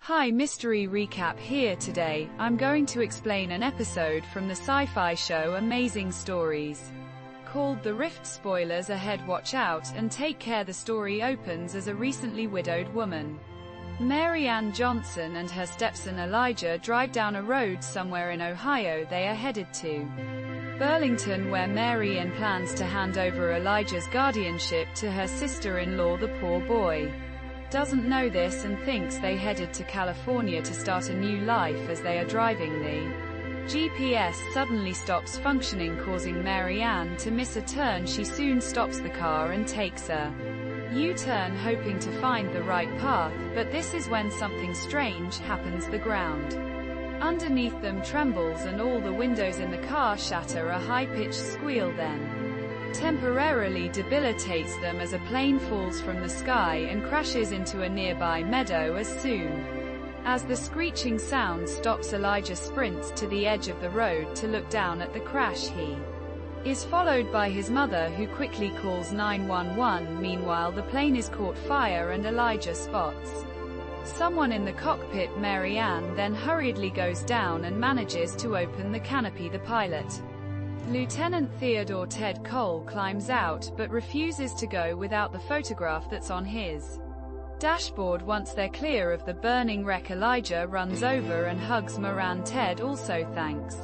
Hi, Mystery Recap here. Today, I'm going to explain an episode from the sci-fi show Amazing Stories. Called The Rift. Spoilers ahead, watch out, and take care. The story opens as a recently widowed woman, Mary Ann Johnson, and her stepson Elijah drive down a road somewhere in Ohio. They are headed to Burlington, where Mary Ann plans to hand over Elijah's guardianship to her sister-in-law. The poor boy doesn't know this and thinks they headed to California to start a new life. As they are driving, the GPS suddenly stops functioning, causing Mary Ann to miss a turn. She soon stops the car and takes a U-turn, hoping to find the right path, but this is when something strange happens. The ground underneath them trembles and all the windows in the car shatter. A high-pitched squeal then temporarily debilitates them as a plane falls from the sky and crashes into a nearby meadow. As soon as the screeching sound stops, Elijah sprints to the edge of the road to look down at the crash. He is followed by his mother, who quickly calls 911. Meanwhile, the plane is caught fire and Elijah spots someone in the cockpit. Mary Ann then hurriedly goes down and manages to open the canopy. The pilot, Lieutenant Theodore Ted Cole, climbs out, but refuses to go without the photograph that's on his dashboard. Once they're clear of the burning wreck, Elijah runs over and hugs Moran. Ted also thanks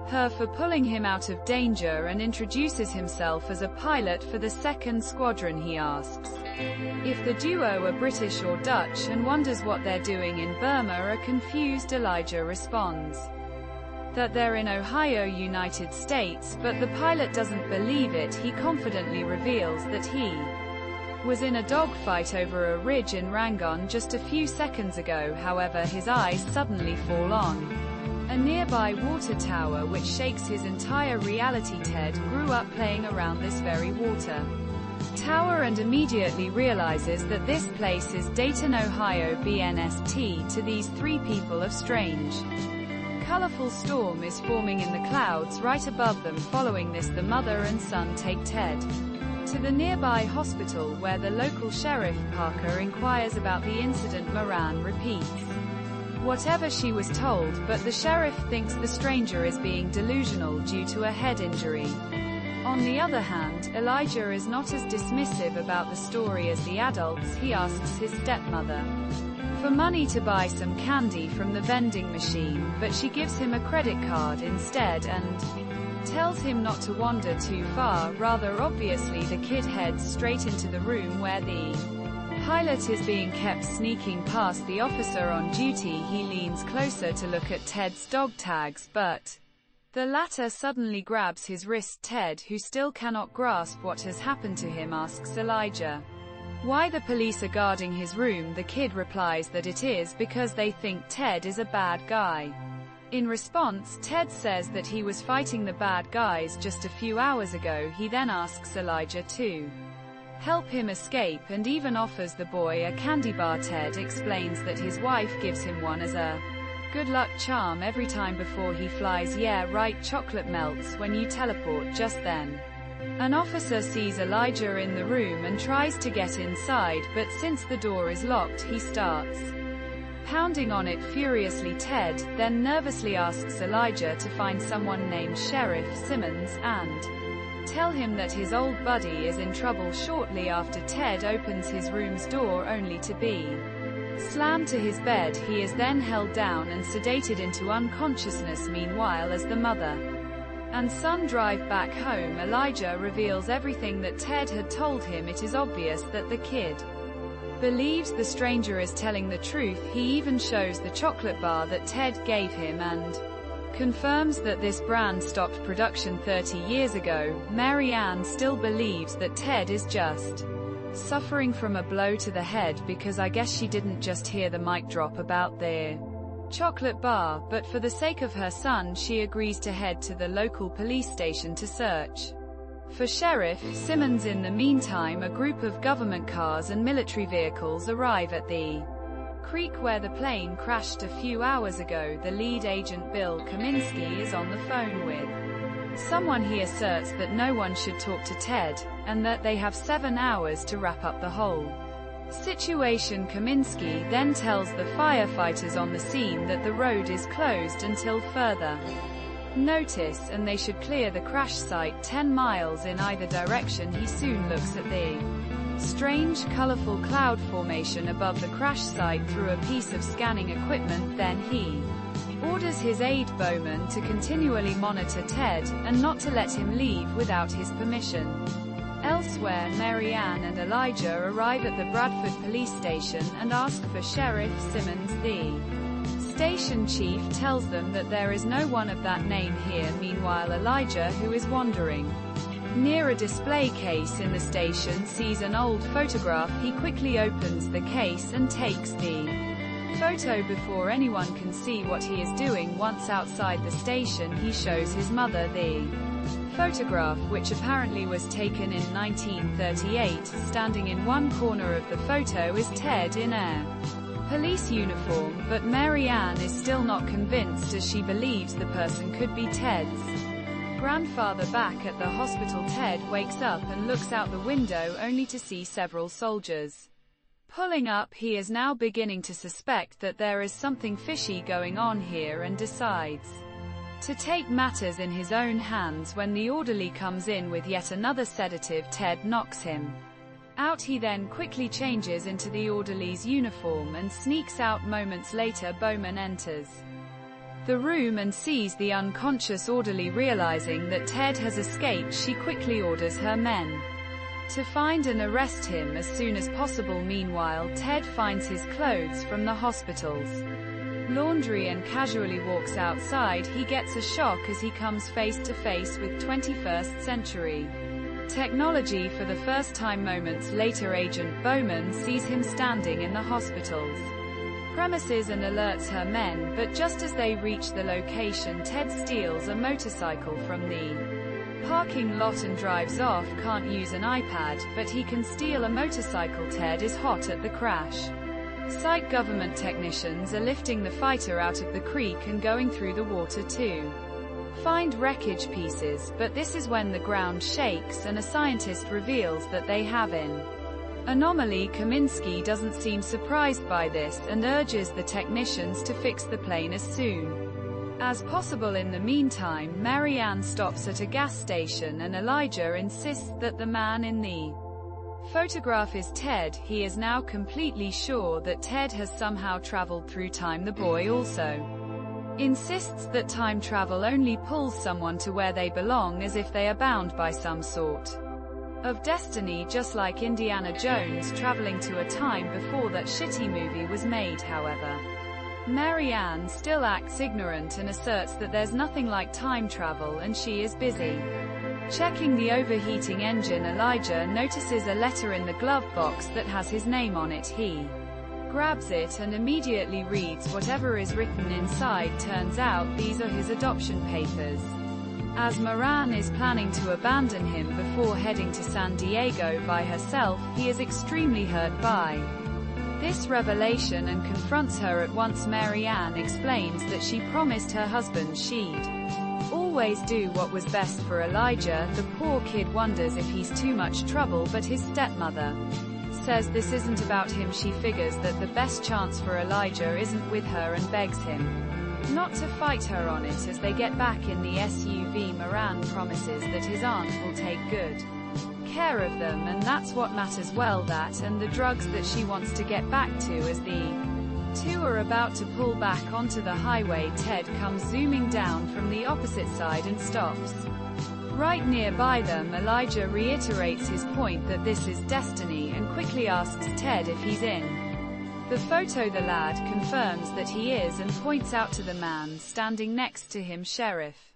her for pulling him out of danger and introduces himself as a pilot for the 2nd Squadron. He asks if the duo are British or Dutch and wonders what they're doing in Burma. A confused Elijah responds that they're in Ohio, United States, but the pilot doesn't believe it. He confidently reveals that he was in a dogfight over a ridge in Rangon just a few seconds ago. However, his eyes suddenly fall on a nearby water tower, which shakes his entire reality. Ted grew up playing around this very water tower and immediately realizes that this place is Dayton, Ohio. BNST to these three people, a strange, colorful storm is forming in the clouds right above them. Following this, the mother and son take Ted to the nearby hospital, where the local sheriff, Parker, inquires about the incident. Moran repeats whatever she was told, but the sheriff thinks the stranger is being delusional due to a head injury. On the other hand, Elijah is not as dismissive about the story as the adults. He asks his stepmother for money to buy some candy from the vending machine, but she gives him a credit card instead and tells him not to wander too far. Rather obviously, the kid heads straight into the room where the pilot is being kept. Sneaking past the officer on duty, he leans closer to look at Ted's dog tags, but the latter suddenly grabs his wrist. Ted, who still cannot grasp what has happened to him, asks Elijah why the police are guarding his room. The kid replies that it is because they think Ted is a bad guy. In response, Ted says that he was fighting the bad guys just a few hours ago. He then asks Elijah to help him escape and even offers the boy a candy bar. Ted explains that his wife gives him one as a good luck charm every time before he flies. Yeah, right, chocolate melts when you teleport. Just then, an officer sees Elijah in the room and tries to get inside, but since the door is locked, he starts pounding on it furiously. Ted then nervously asks Elijah to find someone named Sheriff Simmons and tell him that his old buddy is in trouble. Shortly after, Ted opens his room's door only to be slammed to his bed. He is then held down and sedated into unconsciousness. Meanwhile, as the mother and son drive back home, Elijah reveals everything that Ted had told him. It is obvious that the kid believes the stranger is telling the truth. He even shows the chocolate bar that Ted gave him and confirms that this brand stopped production 30 years ago. Mary Ann still believes that Ted is just suffering from a blow to the head, because I guess she didn't just hear the mic drop about the chocolate bar, but for the sake of her son, she agrees to head to the local police station to search for Sheriff Simmons. In the meantime, a group of government cars and military vehicles arrive at the creek where the plane crashed a few hours ago. The lead agent, Bill Kaminsky, is on the phone with someone. He asserts that no one should talk to Ted, and that they have 7 hours to wrap up the whole Situation Kaminsky then tells the firefighters on the scene that the road is closed until further notice, and they should clear the crash site 10 miles in either direction. He soon looks at the strange, colorful cloud formation above the crash site through a piece of scanning equipment. Then he orders his aide Bowman to continually monitor Ted, and not to let him leave without his permission. Elsewhere, Mary Ann and Elijah arrive at the Bradford police station and ask for Sheriff Simmons. The station chief tells them that there is no one of that name here. Meanwhile, Elijah, who is wandering near a display case in the station, sees an old photograph. He quickly opens the case and takes the photo before anyone can see what he is doing. Once outside the station, he shows his mother the photograph, which apparently was taken in 1938. Standing in one corner of the photo is Ted in a police uniform, but Mary Ann is still not convinced, as she believes the person could be Ted's grandfather. Back at the hospital, Ted wakes up and looks out the window only to see several soldiers pulling up. He is now beginning to suspect that there is something fishy going on here and decides to take matters in his own hands. When the orderly comes in with yet another sedative, Ted knocks him out. He then quickly changes into the orderly's uniform and sneaks out. Moments later, Bowman enters the room and sees the unconscious orderly. Realizing that Ted has escaped, she quickly orders her men to find and arrest him as soon as possible. Meanwhile, Ted finds his clothes from the hospital's laundry and casually walks outside. He gets a shock as he comes face to face with 21st century technology for the first time. Moments later, Agent Bowman sees him standing in the hospital's premises and alerts her men, but just as they reach the location, Ted steals a motorcycle from the parking lot and drives off. Can't use an iPad, but he can steal a motorcycle. Ted is hot at the crash site. Government technicians are lifting the fighter out of the creek and going through the water to find wreckage pieces, but this is when the ground shakes and a scientist reveals that they have an anomaly. Kaminsky doesn't seem surprised by this and urges the technicians to fix the plane as soon as possible. In the meantime, Mary Ann stops at a gas station and Elijah insists that the man in the photograph is Ted. He is now completely sure that Ted has somehow traveled through time. The boy also insists that time travel only pulls someone to where they belong, as if they are bound by some sort of destiny, just like Indiana Jones traveling to a time before that shitty movie was made. However, Mary Ann still acts ignorant and asserts that there's nothing like time travel, and she is busy checking the overheating engine. Elijah notices a letter in the glove box that has his name on it. He grabs it and immediately reads whatever is written inside. Turns out these are his adoption papers. As Moran is planning to abandon him before heading to San Diego by herself, he is extremely hurt by this revelation and confronts her at once. Mary Ann explains that she promised her husband she'd always do what was best for Elijah. The poor kid wonders if he's too much trouble, but his stepmother says this isn't about him. She figures that the best chance for Elijah isn't with her and begs him not to fight her on it. As they get back in the SUV, Moran promises that his aunt will take good care of them, and that's what matters. Well, that and the drugs that she wants to get back to. As the two are about to pull back onto the highway, Ted comes zooming down from the opposite side and stops right nearby them. Elijah reiterates his point that this is destiny and quickly asks Ted if he's in the photo. The lad confirms that he is and points out to the man standing next to him, Sheriff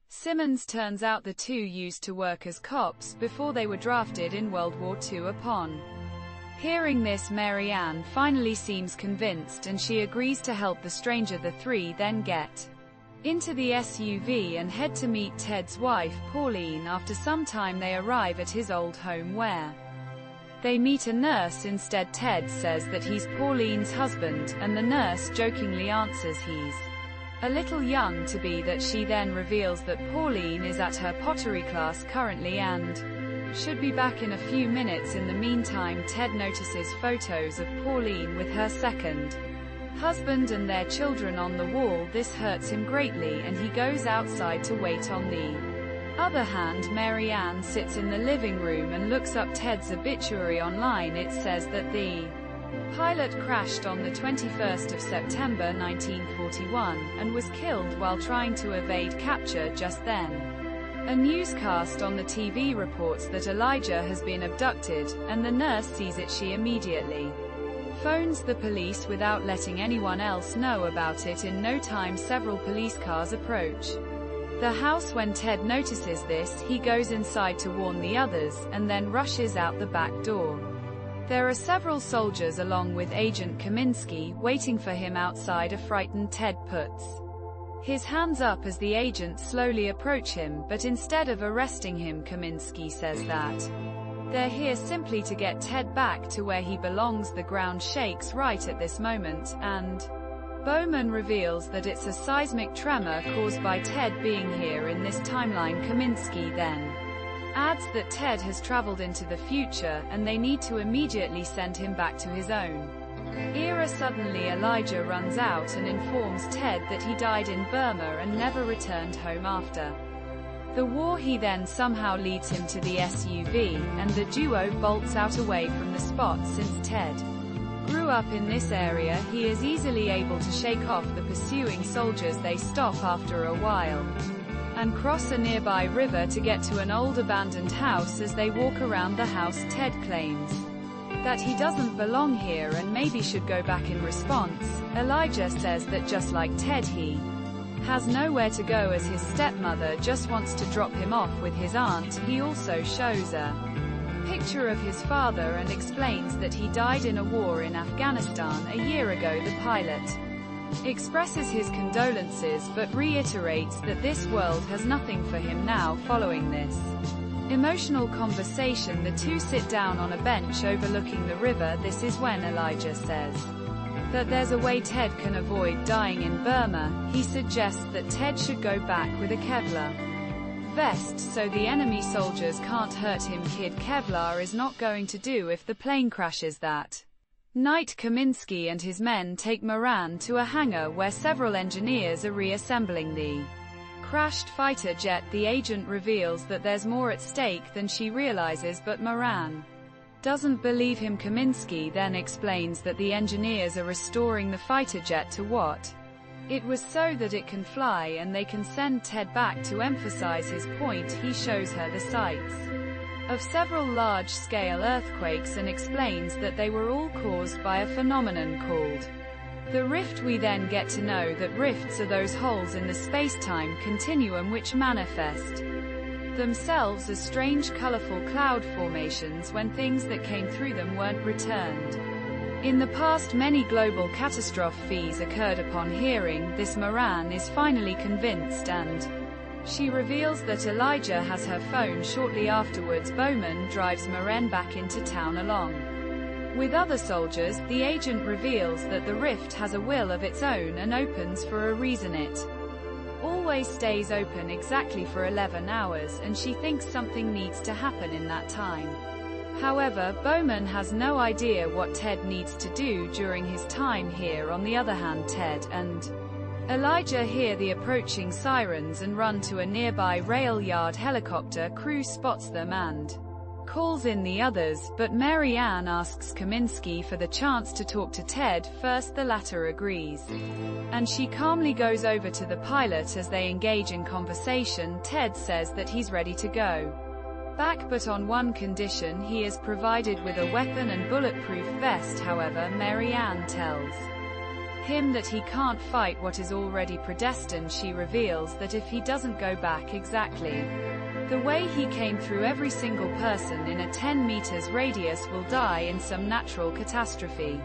Simmons. Turns out the two used to work as cops before they were drafted in World War II. Upon hearing this, Mary Ann finally seems convinced and she agrees to help the stranger. The three then get into the SUV and head to meet Ted's wife, Pauline. After some time they arrive at his old home where they meet a nurse. Instead, Ted says that he's Pauline's husband, and the nurse jokingly answers he's a little young to be that. She then reveals that Pauline is at her pottery class currently, and should be back in a few minutes. In the meantime, Ted notices photos of Pauline with her second husband and their children on the wall. This hurts him greatly and he goes outside to wait. On the other hand, Mary Ann sits in the living room and looks up Ted's obituary online. It says that the pilot crashed on the 21st of September 1941, and was killed while trying to evade capture just then. A newscast on the TV reports that Elijah has been abducted, and the nurse sees it. She immediately phones the police without letting anyone else know about it. In no time, several police cars approach the house. When Ted notices this, he goes inside to warn the others, and then rushes out the back door. There are several soldiers along with Agent Kaminsky waiting for him outside. A frightened Ted puts his hands up as the agents slowly approach him, but instead of arresting him, Kaminsky says that they're here simply to get Ted back to where he belongs. The ground shakes right at this moment, and Bowman reveals that it's a seismic tremor caused by Ted being here in this timeline. Kaminsky then adds that Ted has traveled into the future, and they need to immediately send him back to his own era. Suddenly Elijah runs out and informs Ted that he died in Burma and never returned home after the war. He then somehow leads him to the SUV, and the duo bolts out away from the spot. Since Ted grew up in this area, he is easily able to shake off the pursuing soldiers. They stop after a while and cross a nearby river to get to an old abandoned house. As they walk around the house, Ted claims that he doesn't belong here and maybe should go back. In response, Elijah says that just like Ted, he has nowhere to go as his stepmother just wants to drop him off with his aunt. He also shows a picture of his father and explains that he died in a war in Afghanistan a year ago. The pilot expresses his condolences but reiterates that this world has nothing for him now. Following this emotional conversation, the two sit down on a bench overlooking the river. This is when Elijah says that there's a way Ted can avoid dying in Burma. He suggests that Ted should go back with a Kevlar vest so the enemy soldiers can't hurt him. Kid Kevlar is not going to do if the plane crashes. That night, Kaminsky and his men take Moran to a hangar where several engineers are reassembling the crashed fighter jet. The agent reveals that there's more at stake than she realizes, but Moran doesn't believe him. Kaminsky then explains that the engineers are restoring the fighter jet to what it was so that it can fly and they can send Ted back. To emphasize his point, he shows her the sites of several large-scale earthquakes and explains that they were all caused by a phenomenon called the rift. We then get to know that rifts are those holes in the space-time continuum which manifest themselves as strange colorful cloud formations when things that came through them weren't returned. In the past, many global catastrophes occurred. Upon hearing this, Moran is finally convinced and she reveals that Elijah has her phone. Shortly afterwards, Bowman drives Moran back into town along with other soldiers. The agent reveals that the rift has a will of its own and opens for a reason. It always stays open exactly for 11 hours, and she thinks something needs to happen in that time. However, Bowman has no idea what Ted needs to do during his time here. On the other hand, Ted and Elijah hear the approaching sirens and run to a nearby rail yard. Helicopter crew spots them and calls in the others, but Mary Ann asks Kaminsky for the chance to talk to Ted first. The latter agrees, and she calmly goes over to the pilot. As they engage in conversation, Ted says that he's ready to go back, but on one condition: he is provided with a weapon and bulletproof vest. However, Mary Ann tells him that he can't fight what is already predestined. She reveals that if he doesn't go back exactly the way he came through, every single person in a 10 meters radius will die in some natural catastrophe.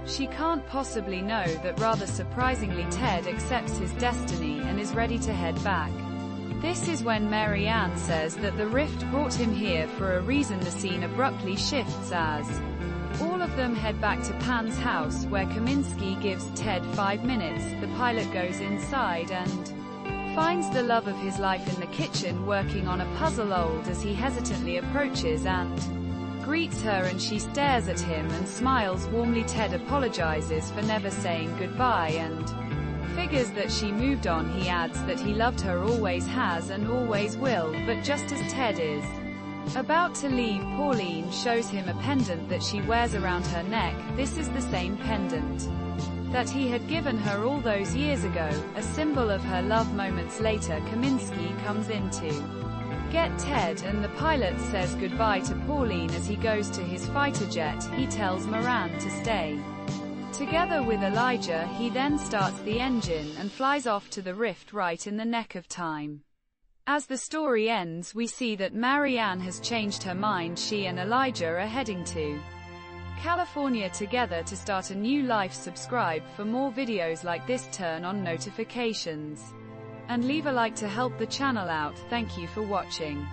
She can't possibly know that. Rather surprisingly, Ted accepts his destiny and is ready to head back. This is when Mary Ann says that the rift brought him here for a reason. The scene abruptly shifts as all of them head back to Pan's house, where Kaminsky gives Ted 5 minutes. The pilot goes inside and finds the love of his life in the kitchen working on a puzzle. Old as he hesitantly approaches and greets her, and she stares at him and smiles warmly. Ted apologizes for never saying goodbye and figures that she moved on. He adds that he loved her, always has and always will, but just as Ted is about to leave, Pauline shows him a pendant that she wears around her neck. This is the same pendant that he had given her all those years ago, a symbol of her love. Moments later, Kaminsky comes in to get Ted, and the pilot says goodbye to Pauline as he goes to his fighter jet. He tells Moran to stay together with Elijah. He then starts the engine and flies off to the rift right in the neck of time. As the story ends, we see that Marianne has changed her mind. She and Elijah are heading to California together to start a new life. Subscribe for more videos like this, turn on notifications, and leave a like to help the channel out. Thank you for watching.